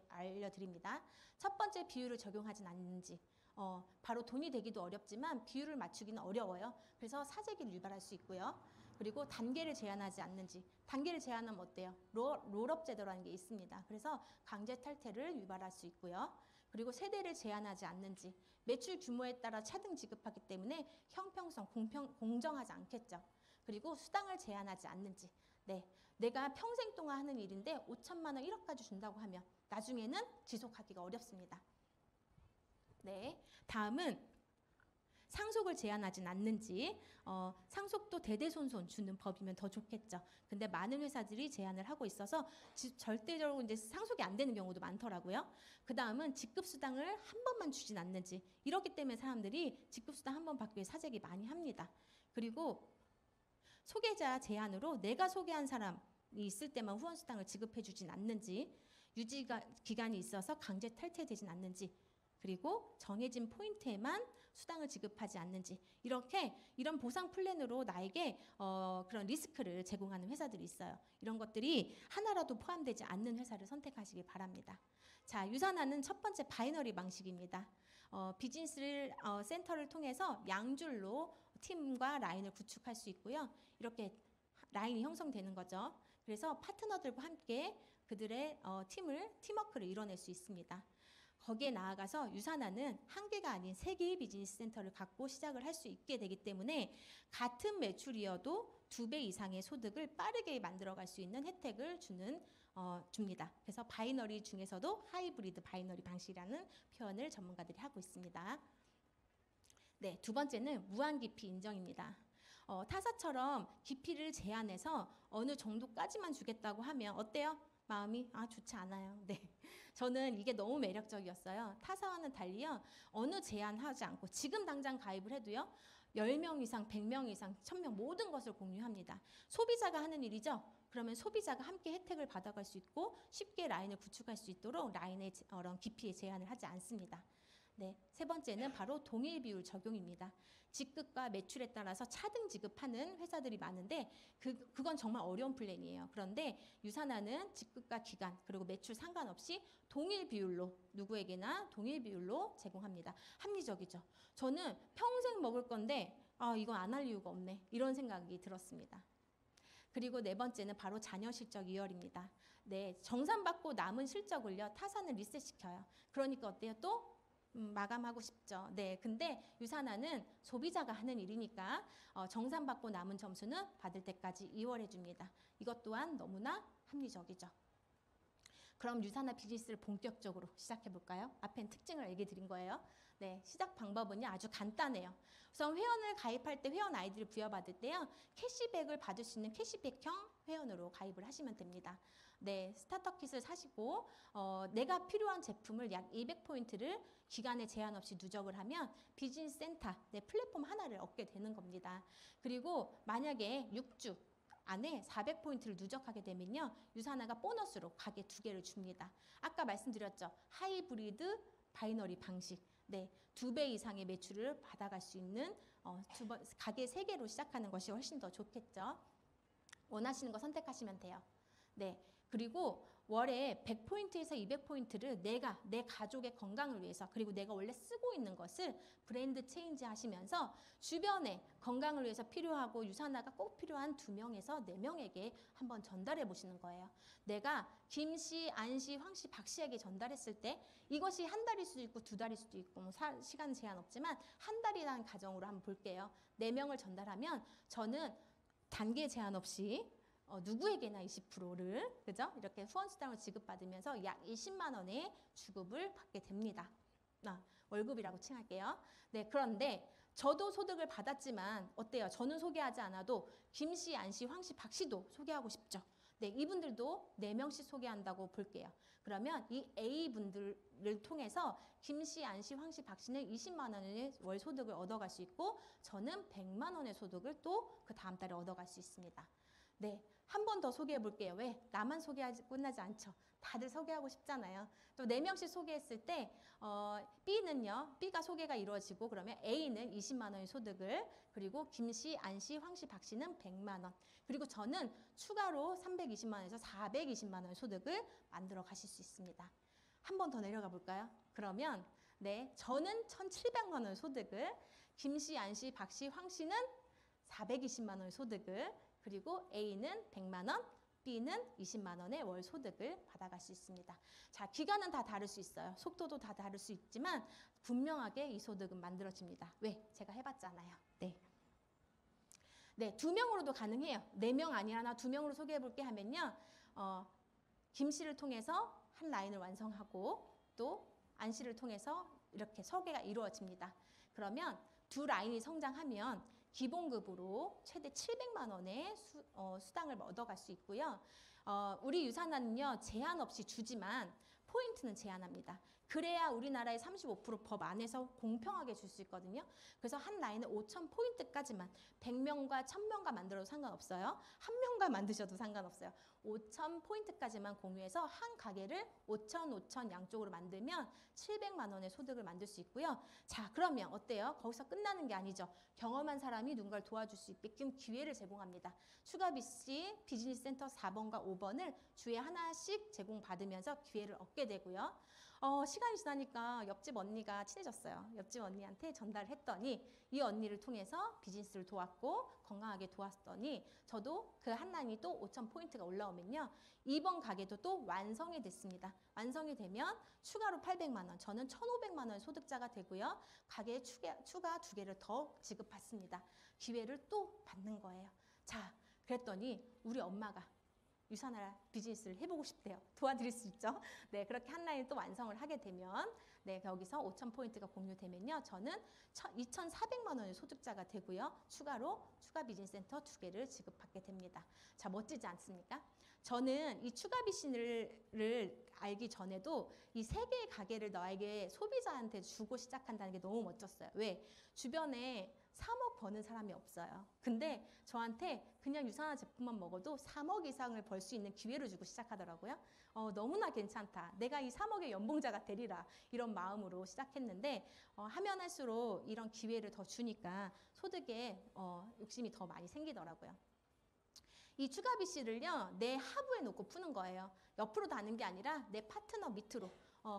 알려드립니다. 첫 번째, 비율을 적용하진 않는지. 바로 돈이 되기도 어렵지만 비율을 맞추기는 어려워요. 그래서 사재기를 유발할 수 있고요. 그리고 단계를 제한하지 않는지. 단계를 제한하면 어때요? 롤업 제도라는 게 있습니다. 그래서 강제 탈퇴를 유발할 수 있고요. 그리고 세대를 제한하지 않는지. 매출 규모에 따라 차등 지급하기 때문에 형평성, 공정하지 않겠죠. 그리고 수당을 제한하지 않는지. 네, 내가 평생 동안 하는 일인데 5천만 원 1억까지 준다고 하면 나중에는 지속하기가 어렵습니다. 네, 다음은 상속을 제한하진 않는지. 상속도 대대손손 주는 법이면 더 좋겠죠. 근데 많은 회사들이 제한을 하고 있어서 절대적으로 이제 상속이 안 되는 경우도 많더라고요. 그 다음은 직급수당을 한 번만 주진 않는지. 이렇기 때문에 사람들이 직급수당 한 번 받기 위해 사재기 많이 합니다. 그리고 소개자 제한으로 내가 소개한 사람이 있을 때만 후원수당을 지급해 주진 않는지, 유지 기간이 있어서 강제 탈퇴되진 않는지, 그리고 정해진 포인트에만 수당을 지급하지 않는지, 이런 보상 플랜으로 나에게 그런 리스크를 제공하는 회사들이 있어요. 이런 것들이 하나라도 포함되지 않는 회사를 선택하시기 바랍니다. 자, 유산화는 첫 번째 바이너리 방식입니다. 비즈니스 센터를 통해서 양줄로 팀과 라인을 구축할 수 있고요. 이렇게 라인이 형성되는 거죠. 그래서 파트너들과 함께 그들의 팀워크를 이뤄낼 수 있습니다. 거기에 나아가서 유산화는 한 개가 아닌 3개의 비즈니스 센터를 갖고 시작을 할 수 있게 되기 때문에 같은 매출이어도 2배 이상의 소득을 빠르게 만들어갈 수 있는 혜택을 줍니다. 그래서 바이너리 중에서도 하이브리드 바이너리 방식이라는 표현을 전문가들이 하고 있습니다. 네, 두 번째는 무한 깊이 인정입니다. 타사처럼 깊이를 제한해서 어느 정도까지만 주겠다고 하면 어때요? 마음이 좋지 않아요. 네, 저는 이게 너무 매력적이었어요. 타사와는 달리요. 어느 제한하지 않고 지금 당장 가입을 해도요. 10명 이상, 100명 이상, 1000명 모든 것을 공유합니다. 소비자가 하는 일이죠. 그러면 소비자가 함께 혜택을 받아갈 수 있고 쉽게 라인을 구축할 수 있도록 라인의 깊이에 제한을 하지 않습니다. 네, 세 번째는 바로 동일 비율 적용입니다. 직급과 매출에 따라서 차등 지급하는 회사들이 많은데 그건 정말 어려운 플랜이에요. 그런데 유산화는 직급과 기간 그리고 매출 상관없이 동일 비율로 누구에게나 동일 비율로 제공합니다. 합리적이죠. 저는 평생 먹을 건데 이건 안 할 이유가 없네. 이런 생각이 들었습니다. 그리고 네 번째는 바로 자녀 실적 이월입니다. 네, 정산받고 남은 실적을요. 타사는 리셋시켜요. 그러니까 어때요? 또 마감하고 싶죠. 네, 근데 유산화는 소비자가 하는 일이니까 정산받고 남은 점수는 받을 때까지 이월해 줍니다. 이것 또한 너무나 합리적이죠. 그럼 유산화 비즈니스를 본격적으로 시작해 볼까요? 앞엔 특징을 얘기 드린 거예요. 네, 시작 방법은요 아주 간단해요. 우선 회원을 가입할 때 회원 아이디를 부여받을 때요 캐시백을 받을 수 있는 캐시백형 회원으로 가입을 하시면 됩니다. 네, 스타터 킷을 사시고 내가 필요한 제품을 약 200포인트를 기간에 제한 없이 누적을 하면 비즈니스 센터 플랫폼 하나를 얻게 되는 겁니다. 그리고 만약에 6주 안에 400포인트를 누적하게 되면요 유산화가 보너스로 가게 2개를 줍니다. 아까 말씀드렸죠. 하이브리드 바이너리 방식. 네, 2배 이상의 매출을 받아갈 수 있는 가게 3개로 시작하는 것이 훨씬 더 좋겠죠. 원하시는 거 선택하시면 돼요. 네. 그리고 월에 100포인트에서 200포인트를 내가 내 가족의 건강을 위해서 그리고 내가 원래 쓰고 있는 것을 브랜드 체인지 하시면서 주변에 건강을 위해서 필요하고 유산화가 꼭 필요한 2명에서 4명에게 한번 전달해 보시는 거예요. 내가 김씨, 안씨, 황씨, 박씨에게 전달했을 때 이것이 한 달일 수도 있고 2달일 수도 있고 뭐 시간 제한 없지만 한 달이라는 가정으로 한번 볼게요. 4명을 전달하면 저는 단계 제한 없이 누구에게나 20%를 그죠? 이렇게 후원수당을 지급받으면서 약 20만 원의 주급을 받게 됩니다. 월급이라고 칭할게요. 네, 그런데 저도 소득을 받았지만 어때요? 저는 소개하지 않아도 김씨, 안씨, 황씨, 박씨도 소개하고 싶죠. 네, 이분들도 4명씩 소개한다고 볼게요. 그러면 이 A분들을 통해서 김씨, 안씨, 황씨, 박씨는 20만 원의 월 소득을 얻어갈 수 있고 저는 100만 원의 소득을 또 그 다음 달에 얻어갈 수 있습니다. 네, 한 번 더 소개해 볼게요. 왜? 나만 소개하지 끝나지 않죠. 다들 소개하고 싶잖아요. 또 4명씩 소개했을 때 B는요. B가 소개가 이루어지고 그러면 A는 20만 원의 소득을 그리고 김씨, 안씨, 황씨, 박씨는 100만 원 그리고 저는 추가로 320만 원에서 420만 원의 소득을 만들어 가실 수 있습니다. 한 번 더 내려가 볼까요? 그러면 네, 저는 1,700만 원의 소득을 김씨, 안씨, 박씨, 황씨는 420만 원의 소득을 그리고 A는 100만 원, B는 20만 원의 월 소득을 받아갈 수 있습니다. 자, 기간은 다 다를 수 있어요. 속도도 다 다를 수 있지만 분명하게 이 소득은 만들어집니다. 왜? 제가 해봤잖아요. 네. 네, 2명으로도 가능해요. 4명 아니라 나 2명으로 소개해볼게 하면요. 김 씨를 통해서 한 라인을 완성하고 또 안 씨를 통해서 이렇게 소개가 이루어집니다. 그러면 2 라인이 성장하면 기본급으로 최대 700만 원의 수당을 얻어갈 수 있고요. 우리 유산화는요. 제한 없이 주지만 포인트는 제한합니다. 그래야 우리나라의 35% 법 안에서 공평하게 줄 수 있거든요. 그래서 한 라인에 5,000포인트까지만 100명과 1,000명과 만들어도 상관없어요. 한 명과 만드셔도 상관없어요. 5,000포인트까지만 공유해서 한 가게를 5,000, 5,000 양쪽으로 만들면 700만 원의 소득을 만들 수 있고요. 자, 그러면 어때요? 거기서 끝나는 게 아니죠. 경험한 사람이 누군가를 도와줄 수 있게끔 기회를 제공합니다. 추가 BC 비즈니스 센터 4번과 5번을 주에 하나씩 제공받으면서 기회를 얻게 되고요. 시간이 지나니까 옆집 언니가 친해졌어요. 옆집 언니한테 전달을 했더니 이 언니를 통해서 비즈니스를 도왔고 건강하게 도왔더니 저도 그 한 라인이 또 5,000포인트가 올라오면요. 2번 가게도 또 완성이 됐습니다. 완성이 되면 추가로 800만 원, 저는 1,500만 원 소득자가 되고요. 가게에 추가 2개를 더 지급받습니다. 기회를 또 받는 거예요. 자, 그랬더니 우리 엄마가 유산화 비즈니스를 해보고 싶대요. 도와드릴 수 있죠. 네, 그렇게 한 라인 또 완성을 하게 되면 네, 여기서 5,000포인트가 공유되면요. 저는 2,400만 원의 소득자가 되고요. 추가로 추가 비즈니스 센터 2개를 지급받게 됩니다. 자, 멋지지 않습니까? 저는 이 추가 비즈니스를 알기 전에도 이 3개의 가게를 너에게 소비자한테 주고 시작한다는 게 너무 멋졌어요. 왜? 주변에 3억 버는 사람이 없어요. 근데 저한테 그냥 유산화 제품만 먹어도 3억 이상을 벌 수 있는 기회를 주고 시작하더라고요. 너무나 괜찮다. 내가 이 3억의 연봉자가 되리라. 이런 마음으로 시작했는데 하면 할수록 이런 기회를 더 주니까 소득에 욕심이 더 많이 생기더라고요. 이 추가 BC를요, 내 하부에 놓고 푸는 거예요. 옆으로 다는 게 아니라 내 파트너 밑으로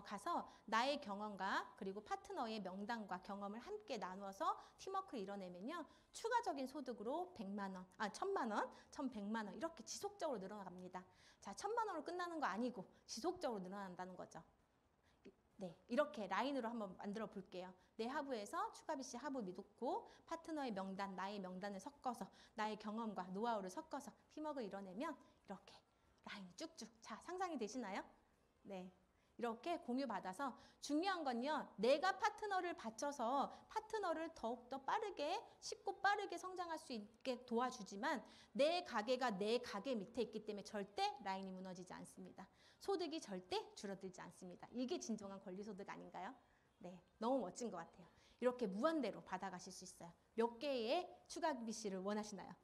가서 나의 경험과 그리고 파트너의 명단과 경험을 함께 나누어서 팀워크를 이뤄내면요. 추가적인 소득으로 100만 원, 1,000만 원, 1,100만 원 이렇게 지속적으로 늘어납니다. 자, 1,000만 원으로 끝나는 거 아니고 지속적으로 늘어난다는 거죠. 네, 이렇게 라인으로 한번 만들어 볼게요. 내 하부에서 추가 BC 하부 놓고 파트너의 명단, 나의 명단을 섞어서 나의 경험과 노하우를 섞어서 팀워크를 이뤄내면 이렇게 라인이 쭉쭉. 자, 상상이 되시나요? 네. 이렇게 공유받아서 중요한 건요. 내가 파트너를 받쳐서 파트너를 더욱더 빠르게 쉽고 빠르게 성장할 수 있게 도와주지만 내 가게가 내 가게 밑에 있기 때문에 절대 라인이 무너지지 않습니다. 소득이 절대 줄어들지 않습니다. 이게 진정한 권리소득 아닌가요? 네, 너무 멋진 것 같아요. 이렇게 무한대로 받아가실 수 있어요. 몇 개의 추가 BC를 원하시나요?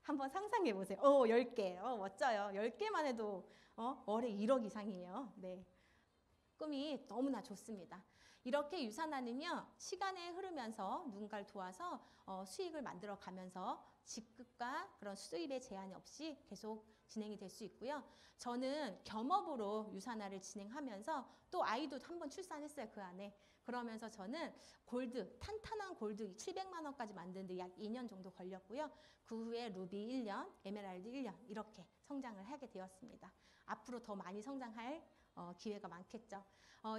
한번 상상해 보세요. 10개. 멋져요. 10개만 해도 월에 1억 이상이에요. 네. 꿈이 너무나 좋습니다. 이렇게 유산화는요. 시간에 흐르면서 누군가를 도와서 수익을 만들어 가면서 직급과 그런 수입의 제한이 없이 계속 진행이 될 수 있고요. 저는 겸업으로 유산화를 진행하면서 또 아이도 한 번 출산했어요, 그 안에. 그러면서 저는 골드, 탄탄한 골드 700만 원까지 만드는데 약 2년 정도 걸렸고요. 그 후에 루비 1년, 에메랄드 1년 이렇게 성장을 하게 되었습니다. 앞으로 더 많이 성장할 기회가 많겠죠.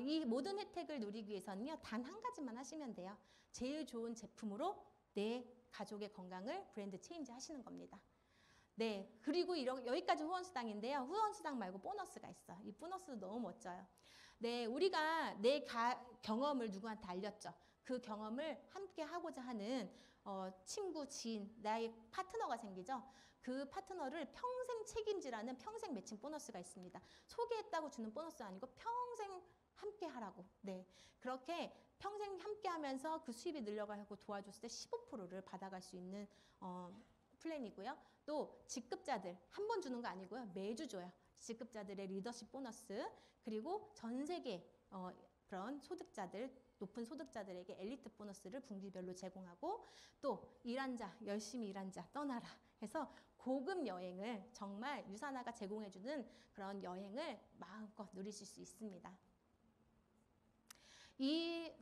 이 모든 혜택을 누리기 위해서는요, 단 한 가지만 하시면 돼요. 제일 좋은 제품으로 내 가족의 건강을 브랜드 체인지 하시는 겁니다. 네, 그리고 여기까지 후원수당인데요. 후원수당 말고 보너스가 있어요. 이 보너스도 너무 멋져요. 네, 우리가 내 경험을 누구한테 알렸죠. 그 경험을 함께 하고자 하는 친구, 지인, 나의 파트너가 생기죠. 그 파트너를 평생 책임지라는 평생 매칭 보너스가 있습니다. 소개했다고 주는 보너스 아니고 평생 함께 하라고. 네, 그렇게 평생 함께 하면서 그 수입이 늘려가고 도와줬을 때 15%를 받아갈 수 있는 플랜이고요. 또 직급자들 한 번 주는 거 아니고요. 매주 줘요. 직급자들의 리더십 보너스, 그리고 전 세계 그런 소득자들, 높은 소득자들에게 엘리트 보너스를 분기별로 제공하고, 또 일한 자, 열심히 일한 자 떠나라 해서 고급 여행을 정말 유산화가 제공해주는 그런 여행을 마음껏 누리실 수 있습니다.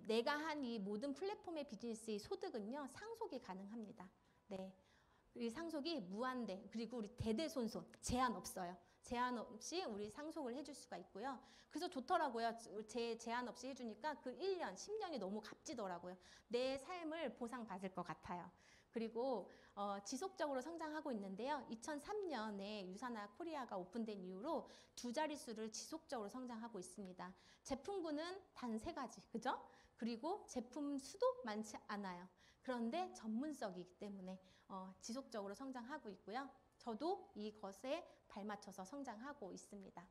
내가 한 이 모든 플랫폼의 비즈니스의 소득은요, 상속이 가능합니다. 네. 이 상속이 무한대, 그리고 우리 대대손손 제한 없어요. 제한 없이 우리 상속을 해줄 수가 있고요. 그래서 좋더라고요. 제한 없이 해주니까 그 1년, 10년이 너무 값지더라고요. 내 삶을 보상받을 것 같아요. 그리고 지속적으로 성장하고 있는데요. 2003년에 유산화 코리아가 오픈된 이후로 2자릿수를 지속적으로 성장하고 있습니다. 제품군은 단 3가지, 그죠? 그리고 제품 수도 많지 않아요. 그런데 전문성이기 때문에 지속적으로 성장하고 있고요. 저도 이것에 발맞춰서 성장하고 있습니다.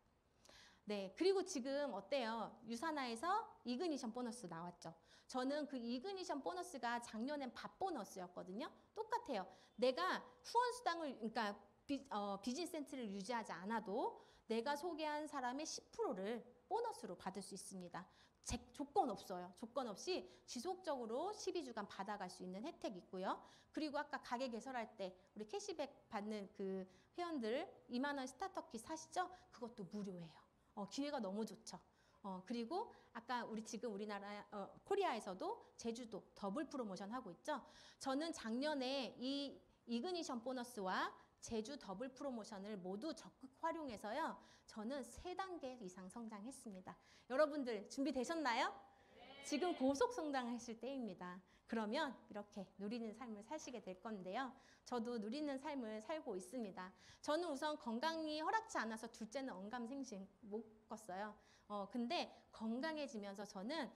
네, 그리고 지금 어때요? 유산화에서 이그니션 보너스 나왔죠. 저는 그 이그니션 보너스가 작년엔 밥 보너스였거든요. 똑같아요. 내가 후원수당을, 그러니까 비즈니스 센트를 유지하지 않아도 내가 소개한 사람의 10%를 보너스로 받을 수 있습니다. 조건 없어요. 조건 없이 지속적으로 12주간 받아갈 수 있는 혜택이 있고요. 그리고 아까 가게 개설할 때 우리 캐시백 받는 그 회원들 2만 원 스타터키 사시죠? 그것도 무료예요. 기회가 너무 좋죠. 그리고 아까 지금 우리나라 코리아에서도 제주도 더블 프로모션 하고 있죠. 저는 작년에 이 이그니션 보너스와 제주 더블 프로모션을 모두 적극 활용해서요. 저는 3단계 이상 성장했습니다. 여러분들 준비되셨나요? 네. 지금 고속 성장하실 때입니다. 그러면 이렇게 누리는 삶을 사시게 될 건데요. 저도 누리는 삶을 살고 있습니다. 저는 우선 건강이 허락지 않아서 둘째는 언감생심 못 꿨어요. 근데 건강해지면서 저는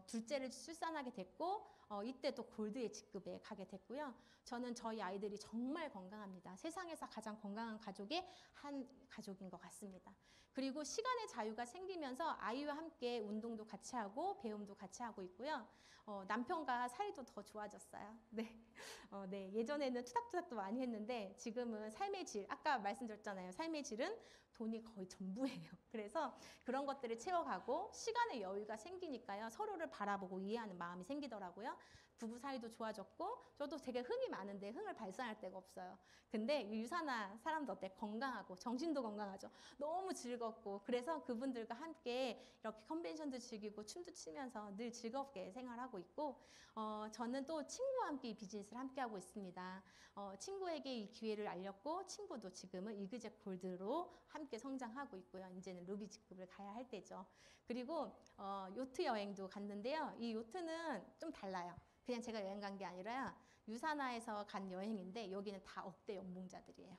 둘째를 출산하게 됐고 이때 또 골드의 직급에 가게 됐고요. 저는 저희 아이들이 정말 건강합니다. 세상에서 가장 건강한 가족의 한 가족인 것 같습니다. 그리고 시간의 자유가 생기면서 아이와 함께 운동도 같이 하고 배움도 같이 하고 있고요. 남편과 사이도 더 좋아졌어요. 네. 네. 예전에는 투닥투닥도 많이 했는데 지금은 삶의 질, 아까 말씀드렸잖아요. 삶의 질은 돈이 거의 전부예요. 그래서 그런 것들을 채워가고 시간의 여유가 생기니까요. 서로를 바라보고 이해하는 마음이 생기더라고요. 부부 사이도 좋아졌고 저도 되게 흥이 많은데 흥을 발산할 데가 없어요. 근데 유산화 사람도 어때? 건강하고 정신도 건강하죠. 너무 즐겁고 그래서 그분들과 함께 이렇게 컨벤션도 즐기고 춤도 추면서 늘 즐겁게 생활하고 있고 저는 또 친구와 함께 이 비즈니스를 함께 하고 있습니다. 친구에게 이 기회를 알렸고 친구도 지금은 이그젝 골드로 함께 성장하고 있고요. 이제는 루비 직급을 가야 할 때죠. 그리고 요트 여행도 갔는데요. 이 요트는 좀 달라요. 그냥 제가 여행 간 게 아니라 유산화에서 간 여행인데 여기는 다 억대 연봉자들이에요.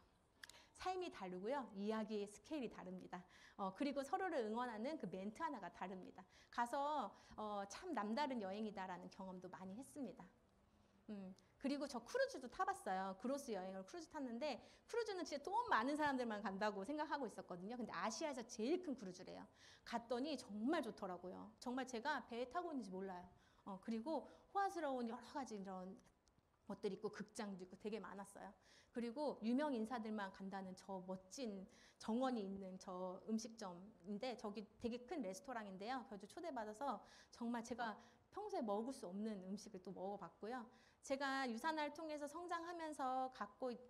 삶이 다르고요. 이야기의 스케일이 다릅니다. 그리고 서로를 응원하는 그 멘트 하나가 다릅니다. 가서 참 남다른 여행이다라는 경험도 많이 했습니다. 그리고 저 크루즈도 타봤어요. 그로스 여행을 크루즈 탔는데 크루즈는 진짜 돈 많은 사람들만 간다고 생각하고 있었거든요. 근데 아시아에서 제일 큰 크루즈래요. 갔더니 정말 좋더라고요. 정말 제가 배에 타고 있는지 몰라요. 그리고 호화스러운 여러 가지 이런 것들이 있고 극장도 있고 되게 많았어요. 그리고 유명 인사들만 간다는 저 멋진 정원이 있는 저 음식점인데 저기 되게 큰 레스토랑인데요. 거기도 초대받아서 정말 제가 평소에 먹을 수 없는 음식을 또 먹어봤고요. 제가 유산화를 통해서 성장하면서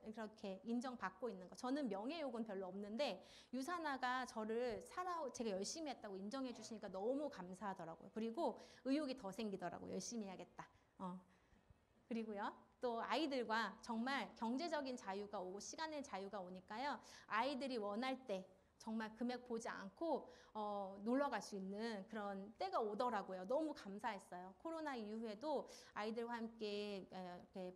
이렇게 인정받고 있는 거. 저는 명예욕은 별로 없는데 유산화가 제가 열심히 했다고 인정해 주시니까 너무 감사하더라고요. 그리고 의욕이 더 생기더라고요. 열심히 해야겠다. 그리고요. 또 아이들과 정말 경제적인 자유가 오고 시간의 자유가 오니까요. 아이들이 원할 때 정말 금액 보지 않고 놀러 갈 수 있는 그런 때가 오더라고요. 너무 감사했어요. 코로나 이후에도 아이들과 함께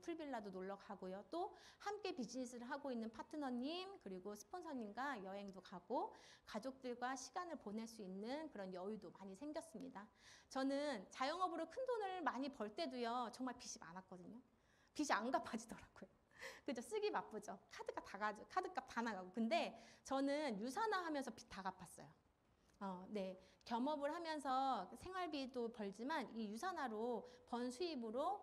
풀빌라도 놀러 가고요. 또 함께 비즈니스를 하고 있는 파트너님 그리고 스폰서님과 여행도 가고 가족들과 시간을 보낼 수 있는 그런 여유도 많이 생겼습니다. 저는 자영업으로 큰 돈을 많이 벌 때도요. 정말 빚이 많았거든요. 빚이 안 갚아지더라고요. 그죠? 쓰기 바쁘죠. 카드값 다 나가고. 근데 저는 유산화하면서 빚 다 갚았어요. 네. 겸업을 하면서 생활비도 벌지만 이 유산화로 번 수입으로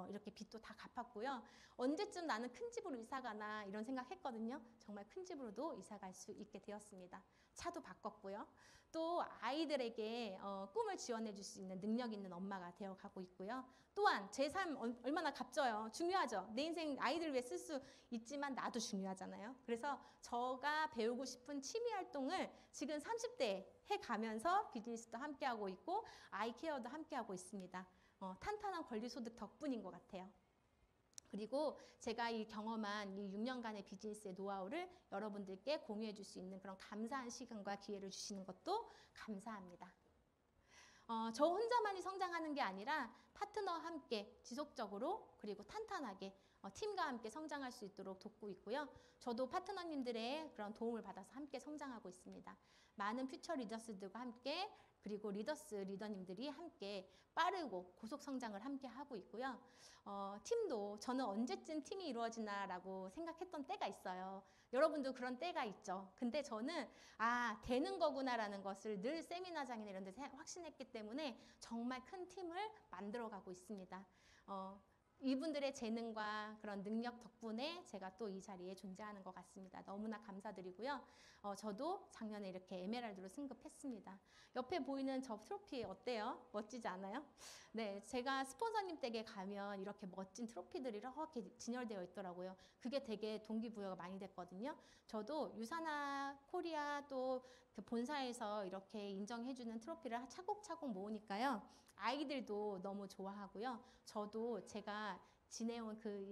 이렇게 빚도 다 갚았고요. 언제쯤 나는 큰 집으로 이사 가나 이런 생각했거든요. 정말 큰 집으로도 이사 갈 수 있게 되었습니다. 차도 바꿨고요. 또 아이들에게 꿈을 지원해 줄 수 있는 능력 있는 엄마가 되어가고 있고요. 또한 제 삶 얼마나 값져요. 중요하죠. 내 인생 아이들 위해 쓸 수 있지만 나도 중요하잖아요. 그래서 제가 배우고 싶은 취미 활동을 지금 30대에 해가면서 비즈니스도 함께하고 있고 아이 케어도 함께하고 있습니다. 탄탄한 권리소득 덕분인 것 같아요. 그리고 제가 이 경험한 이 6년간의 비즈니스의 노하우를 여러분들께 공유해 줄 수 있는 그런 감사한 시간과 기회를 주시는 것도 감사합니다. 저 혼자만이 성장하는 게 아니라 파트너와 함께 지속적으로 그리고 탄탄하게 팀과 함께 성장할 수 있도록 돕고 있고요. 저도 파트너님들의 그런 도움을 받아서 함께 성장하고 있습니다. 많은 퓨처 리더스들과 함께 그리고 리더님들이 함께 빠르고 고속 성장을 함께 하고 있고요. 팀도 저는 언제쯤 팀이 이루어지나라고 생각했던 때가 있어요. 여러분도 그런 때가 있죠. 근데 저는 되는 거구나라는 것을 늘 세미나장이나 이런 데서 확신했기 때문에 정말 큰 팀을 만들어가고 있습니다. 이분들의 재능과 그런 능력 덕분에 제가 또 이 자리에 존재하는 것 같습니다. 너무나 감사드리고요. 저도 작년에 이렇게 에메랄드로 승급했습니다. 옆에 보이는 저 트로피 어때요? 멋지지 않아요? 네, 제가 스폰서님 댁에 가면 이렇게 멋진 트로피들이 이렇게 진열되어 있더라고요. 그게 되게 동기부여가 많이 됐거든요. 저도 유산화 코리아 또 그 본사에서 이렇게 인정해주는 트로피를 차곡차곡 모으니까요. 아이들도 너무 좋아하고요. 저도 제가 지내온 그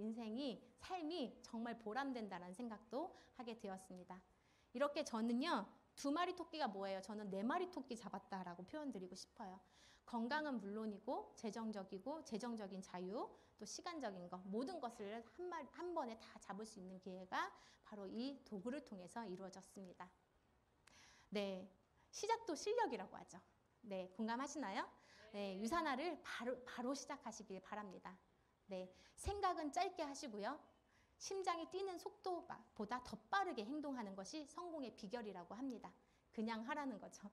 삶이 정말 보람된다는 생각도 하게 되었습니다. 이렇게 저는요. 2마리 토끼가 뭐예요? 저는 4마리 토끼 잡았다라고 표현드리고 싶어요. 건강은 물론이고 재정적인 자유, 또 시간적인 것 모든 것을 한 번에 다 잡을 수 있는 기회가 바로 이 도구를 통해서 이루어졌습니다. 네, 시작도 실력이라고 하죠. 네, 공감하시나요? 네, 유산화를 바로 시작하시길 바랍니다. 네, 생각은 짧게 하시고요. 심장이 뛰는 속도보다 더 빠르게 행동하는 것이 성공의 비결이라고 합니다. 그냥 하라는 거죠.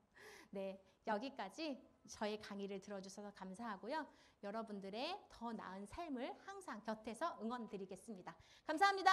네, 여기까지 저의 강의를 들어주셔서 감사하고요. 여러분들의 더 나은 삶을 항상 곁에서 응원드리겠습니다. 감사합니다.